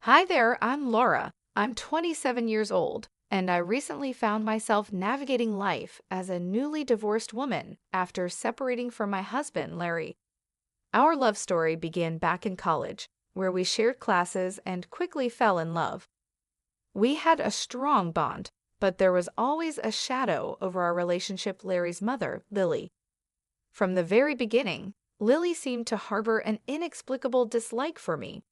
Hi there, I'm Laura. I'm 27 years old, and I recently found myself navigating life as a newly divorced woman after separating from my husband, Larry. Our love story began back in college, where we shared classes and quickly fell in love. We had a strong bond, but there was always a shadow over our relationship. Larry's mother, Lily. From the very beginning, Lily seemed to harbor an inexplicable dislike for me.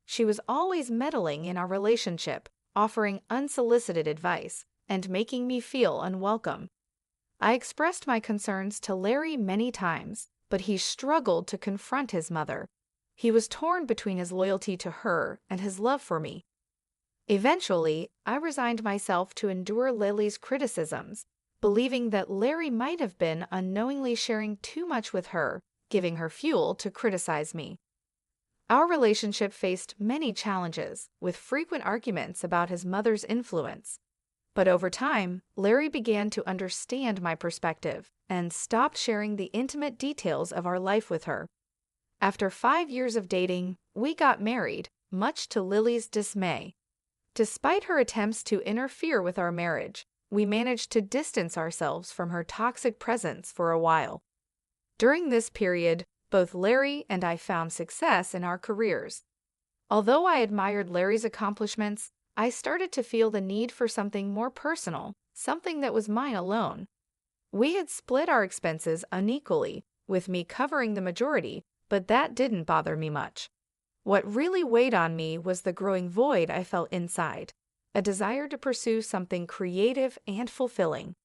She was always meddling in our relationship, offering unsolicited advice, and making me feel unwelcome. I expressed my concerns to Larry many times, but he struggled to confront his mother. He was torn between his loyalty to her and his love for me. Eventually, I resigned myself to endure Lily's criticisms, believing that Larry might have been unknowingly sharing too much with her, giving her fuel to criticize me. Our relationship faced many challenges, with frequent arguments about his mother's influence. But over time, Larry began to understand my perspective and stopped sharing the intimate details of our life with her. After 5 years of dating, we got married, much to Lily's dismay. Despite her attempts to interfere with our marriage, we managed to distance ourselves from her toxic presence for a while. During this period, both Larry and I found success in our careers. Although I admired Larry's accomplishments, I started to feel the need for something more personal, something that was mine alone. We had split our expenses unequally, with me covering the majority, but that didn't bother me much. What really weighed on me was the growing void I felt inside, a desire to pursue something creative and fulfilling.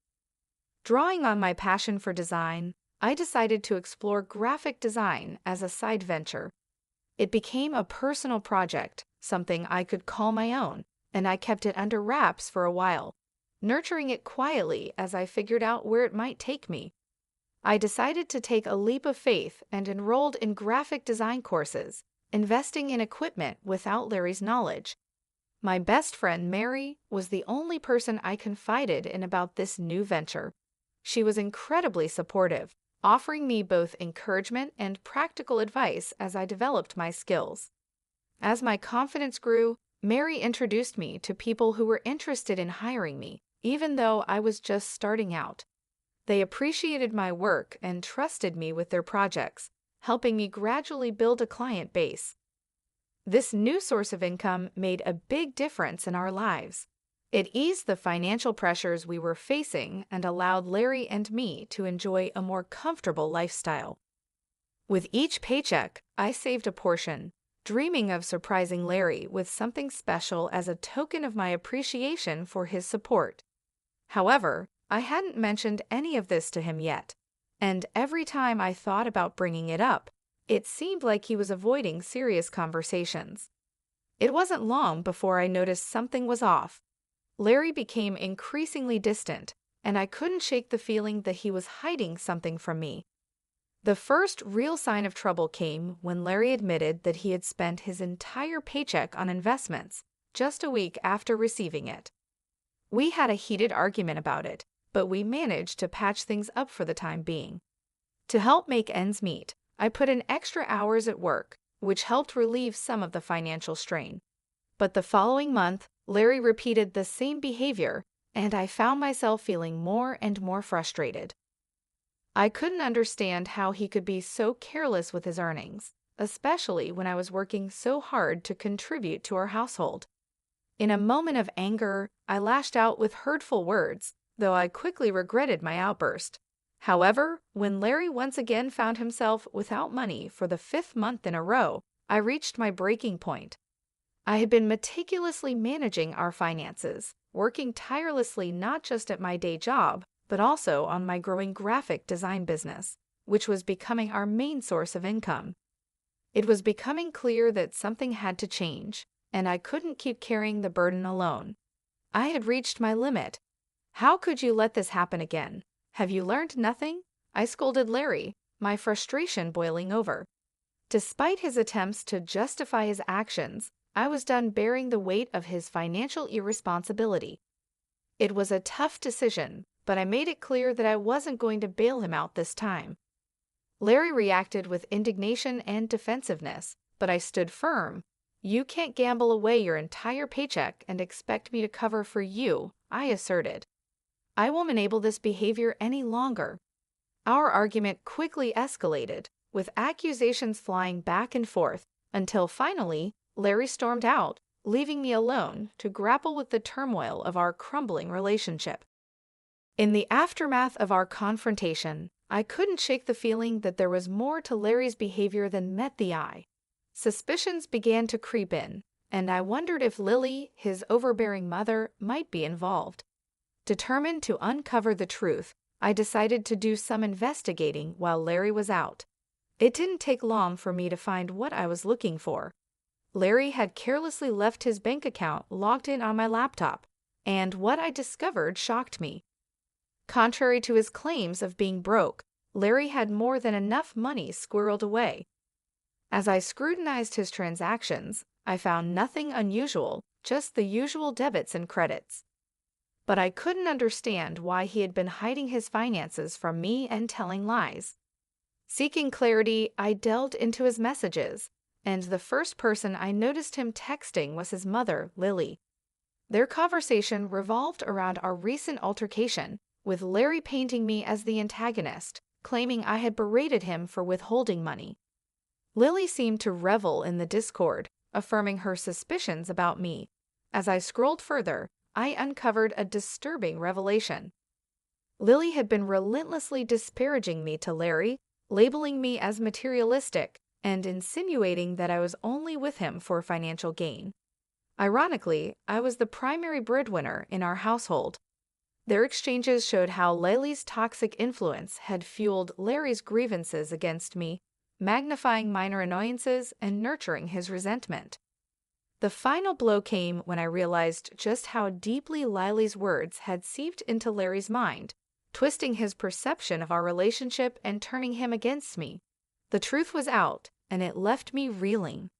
Drawing on my passion for design, I decided to explore graphic design as a side venture. It became a personal project, something I could call my own, and I kept it under wraps for a while, nurturing it quietly as I figured out where it might take me. I decided to take a leap of faith and enrolled in graphic design courses, investing in equipment without Larry's knowledge. My best friend, Mary, was the only person I confided in about this new venture. She was incredibly supportive, offering me both encouragement and practical advice as I developed my skills. As my confidence grew, Mary introduced me to people who were interested in hiring me, even though I was just starting out. They appreciated my work and trusted me with their projects, helping me gradually build a client base. This new source of income made a big difference in our lives. It eased the financial pressures we were facing and allowed Larry and me to enjoy a more comfortable lifestyle. With each paycheck, I saved a portion, dreaming of surprising Larry with something special as a token of my appreciation for his support. However, I hadn't mentioned any of this to him yet, and every time I thought about bringing it up, it seemed like he was avoiding serious conversations. It wasn't long before I noticed something was off. Larry became increasingly distant, and I couldn't shake the feeling that he was hiding something from me. The first real sign of trouble came when Larry admitted that he had spent his entire paycheck on investments just a week after receiving it. We had a heated argument about it, but we managed to patch things up for the time being. To help make ends meet, I put in extra hours at work, which helped relieve some of the financial strain. But the following month, Larry repeated the same behavior, and I found myself feeling more and more frustrated. I couldn't understand how he could be so careless with his earnings, especially when I was working so hard to contribute to our household. In a moment of anger, I lashed out with hurtful words, though I quickly regretted my outburst. However, when Larry once again found himself without money for the 5th month in a row, I reached my breaking point. I had been meticulously managing our finances, working tirelessly not just at my day job, but also on my growing graphic design business, which was becoming our main source of income. It was becoming clear that something had to change, and I couldn't keep carrying the burden alone. I had reached my limit. "How could you let this happen again? Have you learned nothing?" I scolded Larry, my frustration boiling over. Despite his attempts to justify his actions, I was done bearing the weight of his financial irresponsibility. It was a tough decision, but I made it clear that I wasn't going to bail him out this time. Larry reacted with indignation and defensiveness, but I stood firm. You can't gamble away your entire paycheck and expect me to cover for you, I asserted. I won't enable this behavior any longer. Our argument quickly escalated, with accusations flying back and forth, until finally, Larry stormed out, leaving me alone to grapple with the turmoil of our crumbling relationship. In the aftermath of our confrontation, I couldn't shake the feeling that there was more to Larry's behavior than met the eye. Suspicions began to creep in, and I wondered if Lily, his overbearing mother, might be involved. Determined to uncover the truth, I decided to do some investigating while Larry was out. It didn't take long for me to find what I was looking for. Larry had carelessly left his bank account logged in on my laptop, and what I discovered shocked me. Contrary to his claims of being broke, Larry had more than enough money squirreled away. As I scrutinized his transactions, I found nothing unusual, just the usual debits and credits. But I couldn't understand why he had been hiding his finances from me and telling lies. Seeking clarity, I delved into his messages, and the first person I noticed him texting was his mother, Lily. Their conversation revolved around our recent altercation, with Larry painting me as the antagonist, claiming I had berated him for withholding money. Lily seemed to revel in the discord, affirming her suspicions about me. As I scrolled further, I uncovered a disturbing revelation. Lily had been relentlessly disparaging me to Larry, labeling me as materialistic, and insinuating that I was only with him for financial gain. Ironically, I was the primary breadwinner in our household. Their exchanges showed how Lily's toxic influence had fueled Larry's grievances against me, magnifying minor annoyances and nurturing his resentment. The final blow came when I realized just how deeply Lily's words had seeped into Larry's mind, twisting his perception of our relationship and turning him against me. The truth was out, and it left me reeling.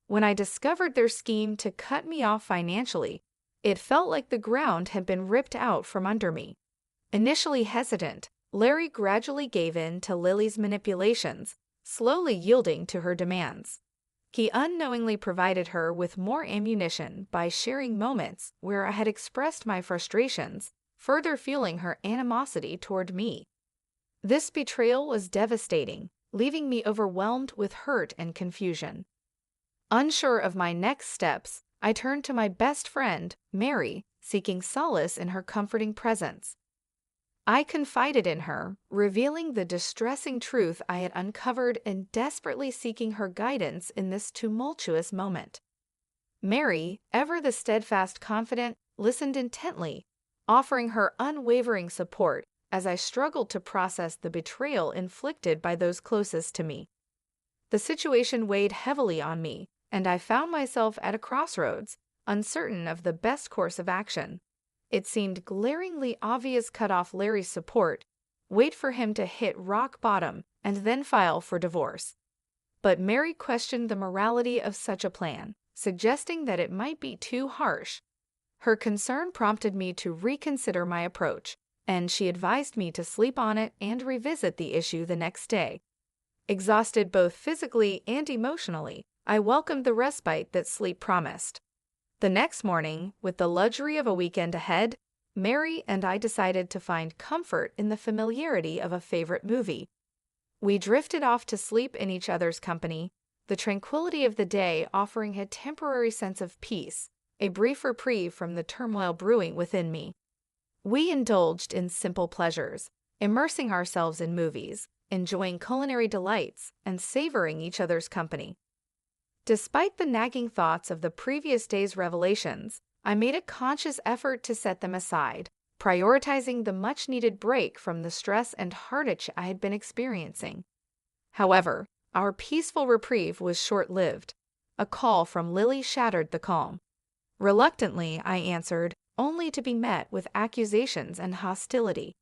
When I discovered their scheme to cut me off financially, it felt like the ground had been ripped out from under me. Initially hesitant, Larry gradually gave in to Lily's manipulations, slowly yielding to her demands. He unknowingly provided her with more ammunition by sharing moments where I had expressed my frustrations, further fueling her animosity toward me. This betrayal was devastating, leaving me overwhelmed with hurt and confusion. Unsure of my next steps, I turned to my best friend, Mary, seeking solace in her comforting presence. I confided in her, revealing the distressing truth I had uncovered and desperately seeking her guidance in this tumultuous moment. Mary, ever the steadfast confidant, listened intently, offering her unwavering support as I struggled to process the betrayal inflicted by those closest to me. The situation weighed heavily on me, and I found myself at a crossroads, uncertain of the best course of action. It seemed glaringly obvious cut off Larry's support, wait for him to hit rock bottom, and then file for divorce. But Mary questioned the morality of such a plan, suggesting that it might be too harsh. Her concern prompted me to reconsider my approach, and she advised me to sleep on it and revisit the issue the next day. Exhausted both physically and emotionally, I welcomed the respite that sleep promised. The next morning, with the luxury of a weekend ahead, Mary and I decided to find comfort in the familiarity of a favorite movie. We drifted off to sleep in each other's company, the tranquility of the day offering a temporary sense of peace, a brief reprieve from the turmoil brewing within me. We indulged in simple pleasures, immersing ourselves in movies, enjoying culinary delights, and savoring each other's company. Despite the nagging thoughts of the previous day's revelations, I made a conscious effort to set them aside, prioritizing the much-needed break from the stress and heartache I had been experiencing. However, our peaceful reprieve was short-lived. A call from Lily shattered the calm. Reluctantly, I answered, only to be met with accusations and hostility.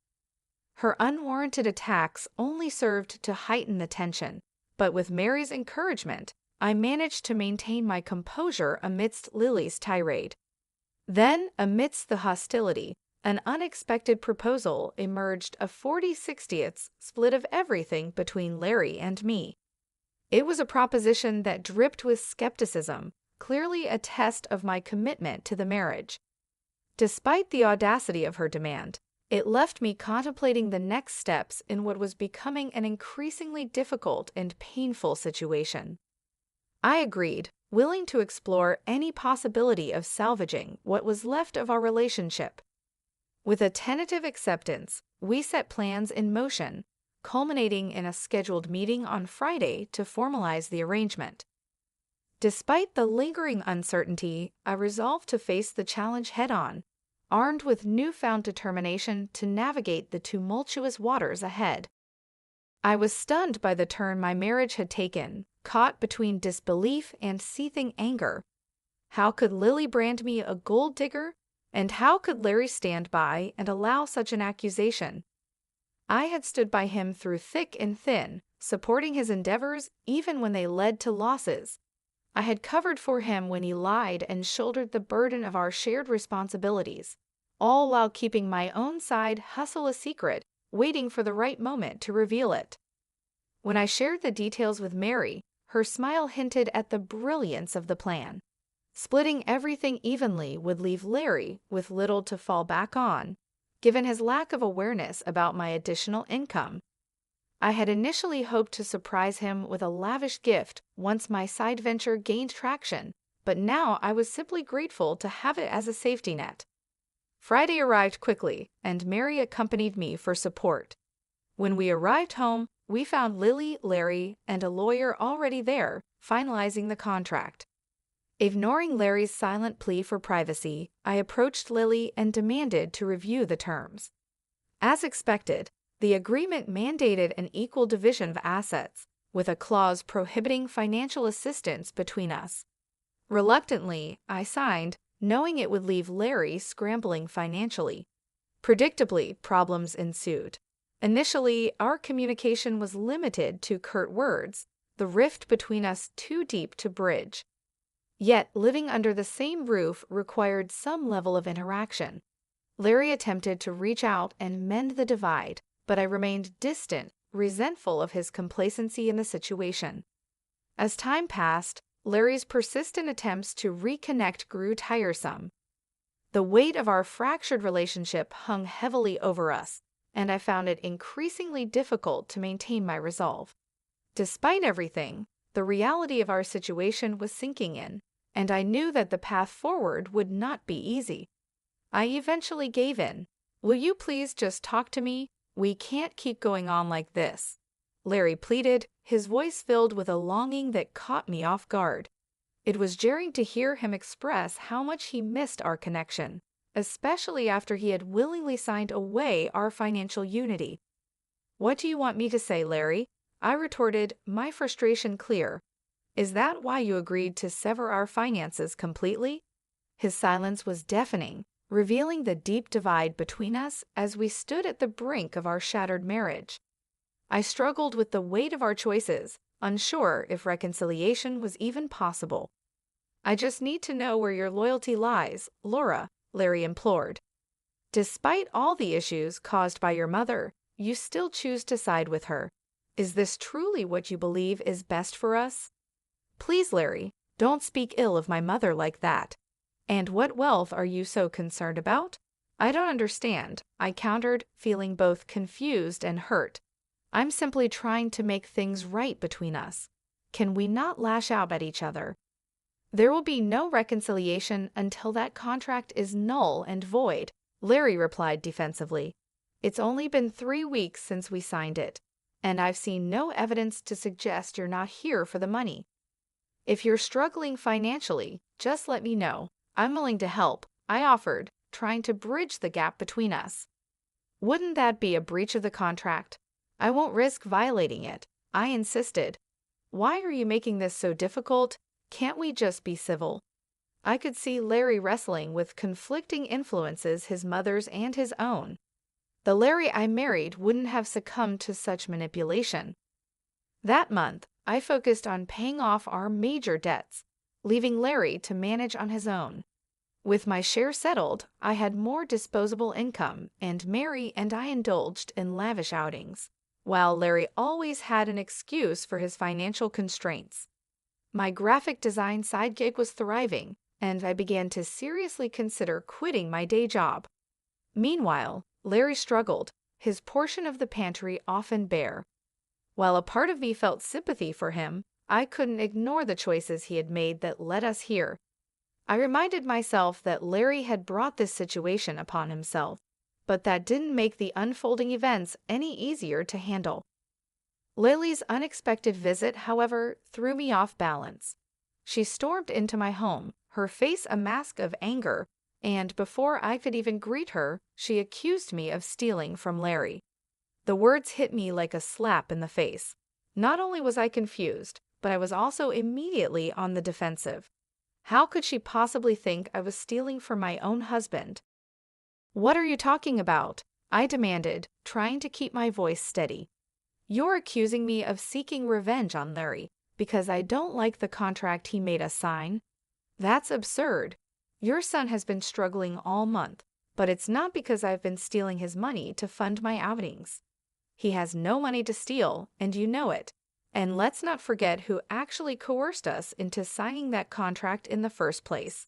Her unwarranted attacks only served to heighten the tension, but with Mary's encouragement, I managed to maintain my composure amidst Lily's tirade. Then, amidst the hostility, an unexpected proposal emerged, a 40/60 split of everything between Larry and me. It was a proposition that dripped with skepticism, clearly a test of my commitment to the marriage. Despite the audacity of her demand, it left me contemplating the next steps in what was becoming an increasingly difficult and painful situation. I agreed, willing to explore any possibility of salvaging what was left of our relationship. With a tentative acceptance, we set plans in motion, culminating in a scheduled meeting on Friday to formalize the arrangement. Despite the lingering uncertainty, I resolved to face the challenge head-on, armed with newfound determination to navigate the tumultuous waters ahead. I was stunned by the turn my marriage had taken, caught between disbelief and seething anger. How could Lily brand me a gold digger? And how could Larry stand by and allow such an accusation? I had stood by him through thick and thin, supporting his endeavors even when they led to losses. I had covered for him when he lied and shouldered the burden of our shared responsibilities, all while keeping my own side hustle a secret, waiting for the right moment to reveal it. When I shared the details with Mary, her smile hinted at the brilliance of the plan. Splitting everything evenly would leave Larry with little to fall back on, given his lack of awareness about my additional income. I had initially hoped to surprise him with a lavish gift once my side venture gained traction, but now I was simply grateful to have it as a safety net. Friday arrived quickly, and Mary accompanied me for support. When we arrived home, we found Lily, Larry, and a lawyer already there, finalizing the contract. Ignoring Larry's silent plea for privacy, I approached Lily and demanded to review the terms. As expected, the agreement mandated an equal division of assets, with a clause prohibiting financial assistance between us. Reluctantly, I signed, knowing it would leave Larry scrambling financially. Predictably, problems ensued. Initially, our communication was limited to curt words, the rift between us too deep to bridge. Yet, living under the same roof required some level of interaction. Larry attempted to reach out and mend the divide, but I remained distant, resentful of his complacency in the situation. As time passed, Larry's persistent attempts to reconnect grew tiresome. The weight of our fractured relationship hung heavily over us, and I found it increasingly difficult to maintain my resolve. Despite everything, the reality of our situation was sinking in, and I knew that the path forward would not be easy. I eventually gave in. "Will you please just talk to me? We can't keep going on like this," Larry pleaded, his voice filled with a longing that caught me off guard. It was jarring to hear him express how much he missed our connection, especially after he had willingly signed away our financial unity. "What do you want me to say, Larry?" I retorted, my frustration clear. "Is that why you agreed to sever our finances completely?" His silence was deafening, revealing the deep divide between us as we stood at the brink of our shattered marriage. I struggled with the weight of our choices, unsure if reconciliation was even possible. "I just need to know where your loyalty lies, Laura," Larry implored. "Despite all the issues caused by your mother, you still choose to side with her. Is this truly what you believe is best for us?" "Please, Larry, don't speak ill of my mother like that. And what wealth are you so concerned about?" "I don't understand," I countered, feeling both confused and hurt. "I'm simply trying to make things right between us. Can we not lash out at each other?" "There will be no reconciliation until that contract is null and void," Larry replied defensively. "It's only been 3 weeks since we signed it, and I've seen no evidence to suggest you're not here for the money. If you're struggling financially, just let me know. I'm willing to help," I offered, trying to bridge the gap between us. "Wouldn't that be a breach of the contract?" "I won't risk violating it," I insisted. "Why are you making this so difficult? Can't we just be civil?" I could see Larry wrestling with conflicting influences, his mother's and his own. The Larry I married wouldn't have succumbed to such manipulation. That month, I focused on paying off our major debts, leaving Larry to manage on his own. With my share settled, I had more disposable income, and Mary and I indulged in lavish outings, while Larry always had an excuse for his financial constraints. My graphic design side gig was thriving, and I began to seriously consider quitting my day job. Meanwhile, Larry struggled, his portion of the pantry often bare. While a part of me felt sympathy for him, I couldn't ignore the choices he had made that led us here. I reminded myself that Larry had brought this situation upon himself, but that didn't make the unfolding events any easier to handle. Lily's unexpected visit, however, threw me off balance. She stormed into my home, her face a mask of anger, and before I could even greet her, she accused me of stealing from Larry. The words hit me like a slap in the face. Not only was I confused, but I was also immediately on the defensive. How could she possibly think I was stealing from my own husband? "What are you talking about?" I demanded, trying to keep my voice steady. "You're accusing me of seeking revenge on Larry because I don't like the contract he made us sign? That's absurd. Your son has been struggling all month, but it's not because I've been stealing his money to fund my outings. He has no money to steal, and you know it. And let's not forget who actually coerced us into signing that contract in the first place.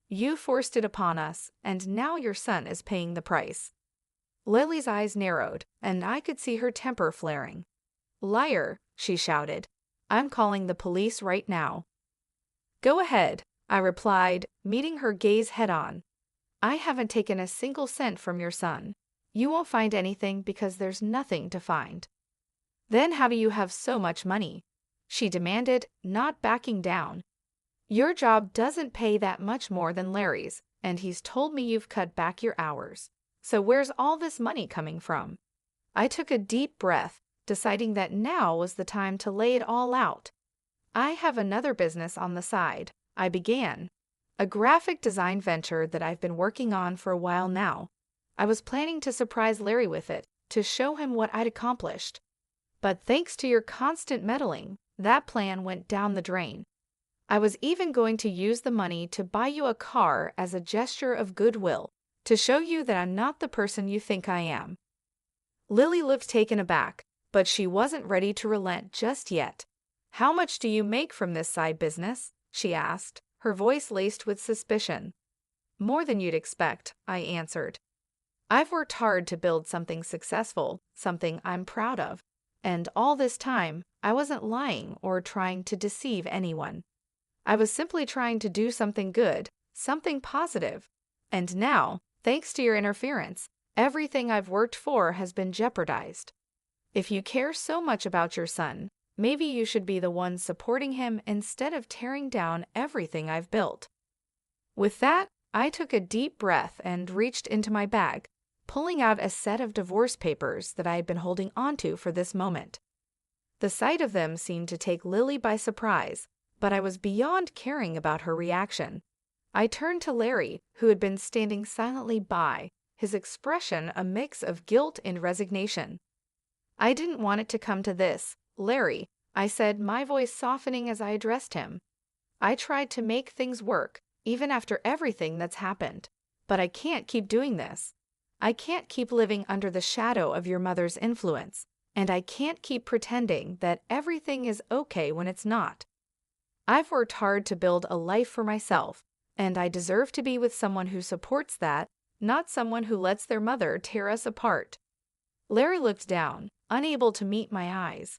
You forced it upon us, and now your son is paying the price." Lily's eyes narrowed, and I could see her temper flaring. "Liar," she shouted. "I'm calling the police right now." "Go ahead," I replied, meeting her gaze head-on. "I haven't taken a single cent from your son. You won't find anything because there's nothing to find." "Then how do you have so much money?" she demanded, not backing down. "Your job doesn't pay that much more than Larry's, and he's told me you've cut back your hours. So where's all this money coming from?" I took a deep breath, deciding that now was the time to lay it all out. "I have another business on the side," I began. "A graphic design venture that I've been working on for a while now. I was planning to surprise Larry with it, to show him what I'd accomplished. But thanks to your constant meddling, that plan went down the drain. I was even going to use the money to buy you a car as a gesture of goodwill, to show you that I'm not the person you think I am." Lily looked taken aback, but she wasn't ready to relent just yet. "How much do you make from this side business?" she asked, her voice laced with suspicion. "More than you'd expect," I answered. "I've worked hard to build something successful, something I'm proud of. And all this time, I wasn't lying or trying to deceive anyone. I was simply trying to do something good, something positive. And now, thanks to your interference, everything I've worked for has been jeopardized. If you care so much about your son, maybe you should be the one supporting him instead of tearing down everything I've built." With that, I took a deep breath and reached into my bag, pulling out a set of divorce papers that I had been holding onto for this moment. The sight of them seemed to take Lily by surprise, but I was beyond caring about her reaction. I turned to Larry, who had been standing silently by, his expression a mix of guilt and resignation. "I didn't want it to come to this, Larry," I said, my voice softening as I addressed him. "I tried to make things work, even after everything that's happened. But I can't keep doing this. I can't keep living under the shadow of your mother's influence, and I can't keep pretending that everything is okay when it's not. I've worked hard to build a life for myself, and I deserve to be with someone who supports that, not someone who lets their mother tear us apart." Larry looked down, unable to meet my eyes.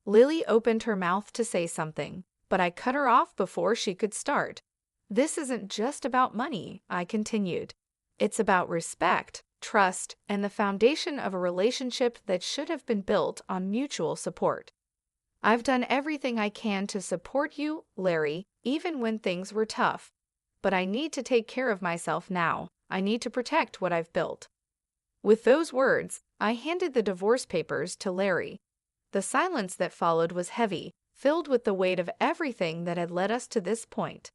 Lily opened her mouth to say something, but I cut her off before she could start. "This isn't just about money," I continued. "It's about respect, trust, and the foundation of a relationship that should have been built on mutual support. I've done everything I can to support you, Larry, even when things were tough. But I need to take care of myself now. I need to protect what I've built." With those words, I handed the divorce papers to Larry. The silence that followed was heavy, filled with the weight of everything that had led us to this point.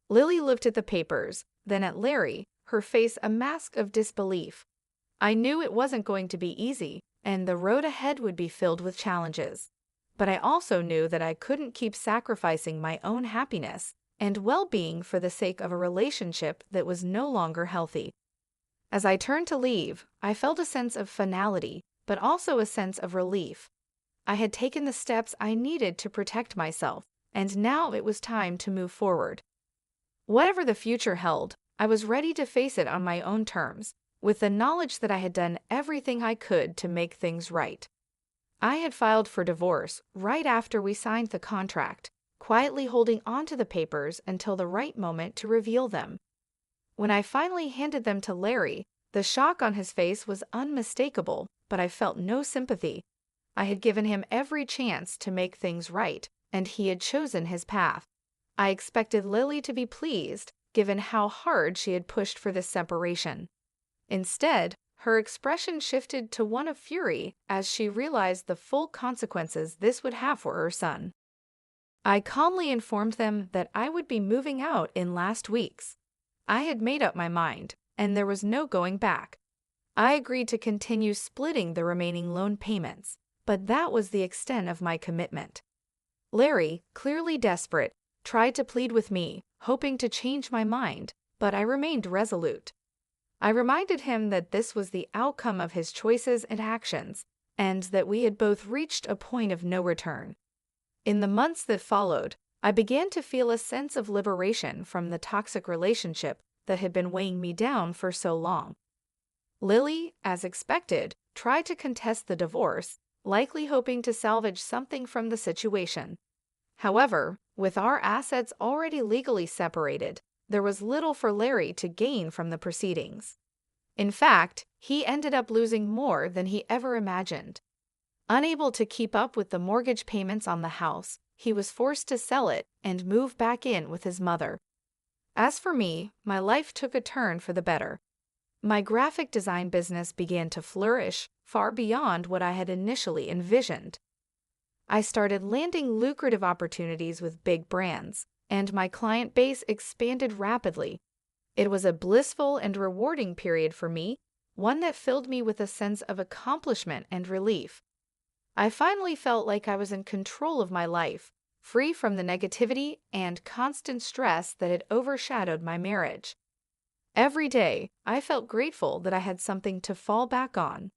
Lily looked at the papers, then at Larry, her face a mask of disbelief. I knew it wasn't going to be easy, and the road ahead would be filled with challenges. But I also knew that I couldn't keep sacrificing my own happiness and well-being for the sake of a relationship that was no longer healthy. As I turned to leave, I felt a sense of finality, but also a sense of relief. I had taken the steps I needed to protect myself, and now it was time to move forward. Whatever the future held, I was ready to face it on my own terms, with the knowledge that I had done everything I could to make things right. I had filed for divorce right after we signed the contract, quietly holding onto the papers until the right moment to reveal them. When I finally handed them to Larry, the shock on his face was unmistakable, but I felt no sympathy. I had given him every chance to make things right, and he had chosen his path. I expected Lily to be pleased, given how hard she had pushed for this separation. Instead, her expression shifted to one of fury as she realized the full consequences this would have for her son. I calmly informed them that I would be moving out in last weeks. I had made up my mind, and there was no going back. I agreed to continue splitting the remaining loan payments, but that was the extent of my commitment. Larry, clearly desperate, tried to plead with me, hoping to change my mind, but I remained resolute. I reminded him that this was the outcome of his choices and actions, and that we had both reached a point of no return. In the months that followed, I began to feel a sense of liberation from the toxic relationship that had been weighing me down for so long. Lily, as expected, tried to contest the divorce, likely hoping to salvage something from the situation. However, with our assets already legally separated, there was little for Larry to gain from the proceedings. In fact, he ended up losing more than he ever imagined. Unable to keep up with the mortgage payments on the house, he was forced to sell it and move back in with his mother. As for me, my life took a turn for the better. My graphic design business began to flourish, far beyond what I had initially envisioned. I started landing lucrative opportunities with big brands, and my client base expanded rapidly. It was a blissful and rewarding period for me, one that filled me with a sense of accomplishment and relief. I finally felt like I was in control of my life, free from the negativity and constant stress that had overshadowed my marriage. Every day, I felt grateful that I had something to fall back on.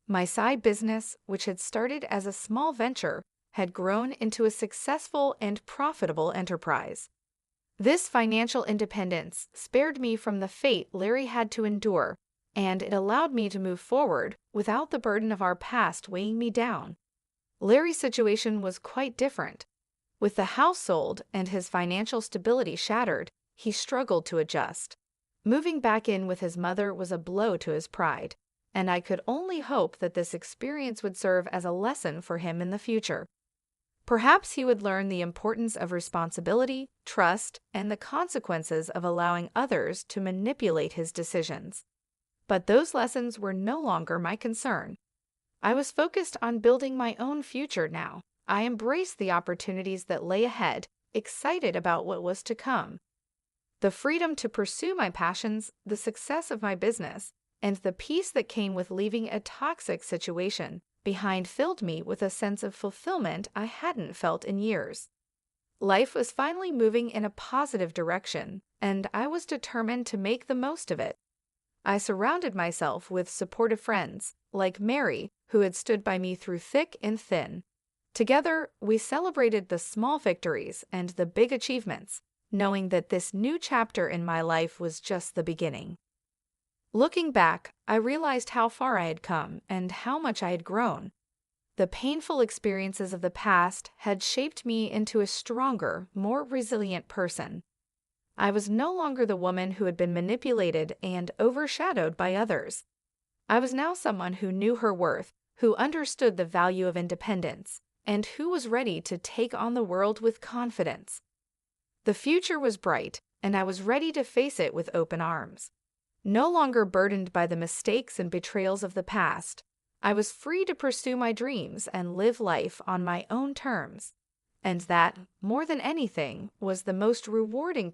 My side business, which had started as a small venture, had grown into a successful and profitable enterprise. This financial independence spared me from the fate Larry had to endure, and it allowed me to move forward without the burden of our past weighing me down. Larry's situation was quite different. With the house sold and his financial stability shattered, he struggled to adjust. Moving back in with his mother was a blow to his pride, and I could only hope that this experience would serve as a lesson for him in the future. Perhaps he would learn the importance of responsibility, trust, and the consequences of allowing others to manipulate his decisions. But those lessons were no longer my concern. I was focused on building my own future now. I embraced the opportunities that lay ahead, excited about what was to come. The freedom to pursue my passions, the success of my business, and the peace that came with leaving a toxic situation behind filled me with a sense of fulfillment I hadn't felt in years. Life was finally moving in a positive direction, and I was determined to make the most of it. I surrounded myself with supportive friends, like Mary, who had stood by me through thick and thin. Together, we celebrated the small victories and the big achievements, knowing that this new chapter in my life was just the beginning. Looking back, I realized how far I had come and how much I had grown. The painful experiences of the past had shaped me into a stronger, more resilient person. I was no longer the woman who had been manipulated and overshadowed by others. I was now someone who knew her worth, who understood the value of independence, and who was ready to take on the world with confidence. The future was bright, and I was ready to face it with open arms. No longer burdened by the mistakes and betrayals of the past, I was free to pursue my dreams and live life on my own terms. And that, more than anything, was the most rewarding